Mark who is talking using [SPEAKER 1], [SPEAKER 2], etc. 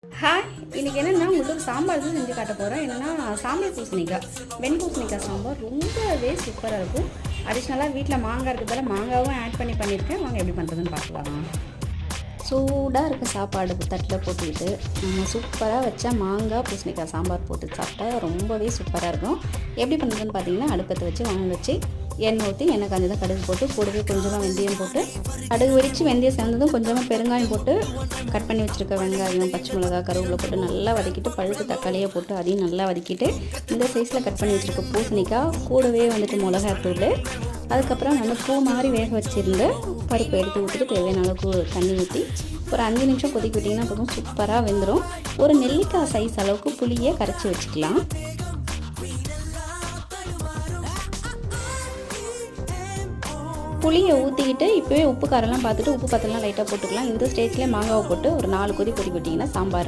[SPEAKER 1] Hi, இன்றைக்கி என்னென்னா உங்களுக்கு ஒரு சாம்பார் தான் செஞ்சு காட்ட போகிறேன். என்னென்னா சாம்பார் பூசணிக்காய், வெண்பூசணிக்காய் சாம்பார் ரொம்பவே சூப்பராக இருக்கும். அடிஷ்னலாக வீட்டில் மாங்காய் இருக்கிறதால மாங்காவும் ஆட் பண்ணியிருக்கேன். வாங்க எப்படி பண்ணுறதுன்னு பார்க்கலாம். சூடாக இருக்க சாப்பாடு தட்டில் போட்டுக்கிட்டு நம்ம சூப்பராக வச்சா மாங்காய் பூசணிக்காய் சாம்பார் போட்டு சாப்பிட்டா ரொம்பவே சூப்பராக இருக்கும். எப்படி பண்ணுறதுன்னு பார்த்தீங்கன்னா, அடுப்பத்தை வச்சு வாங்க வச்சு எண்ணெய் ஊற்றி எண்ணெய் காஞ்சதும் கடுகு போட்டு கூடவே கொஞ்சமாக வெந்தயம் போட்டு கடுகு வெடித்து வெந்தயம் சேர்ந்ததும் கொஞ்சமாக பெருங்காயம் போட்டு கட் பண்ணி வச்சுருக்க வெங்காயம், பச்சை மிளகாய், கருவேப்பிலை போட்டு நல்லா வதக்கிட்டு பழுத்து தக்காளியை போட்டு அதையும் நல்லா வதக்கிட்டு இந்த சைஸில் கட் பண்ணி வச்சுருக்க பூசணிக்காய் கூடவே மிளகாய்த்தூள், அதுக்கப்புறம் நல்லா பூ மாதிரி வேக வச்சுருந்து பருப்பு எடுத்து ஊற்றிட்டு தேவையான அளவுக்கு தண்ணி ஊற்றி ஒரு 5 நிமிஷம் கொதிக்க விட்டிங்கன்னா போதும், சூப்பராக வெந்துடும். ஒரு நெல்லிக்காய் சைஸ் அளவுக்கு புளியை கரைச்சி வச்சுக்கலாம். புளியை ஊற்றிக்கிட்டு இப்போவே உப்பு காரெல்லாம் பார்த்துட்டு உப்பு பத்தெல்லாம் லைட்டாக போட்டுக்கலாம். இந்த ஸ்டேஜில் மாங்காவை போட்டு ஒரு 4 கொதி விட்டிங்கன்னா சாம்பார்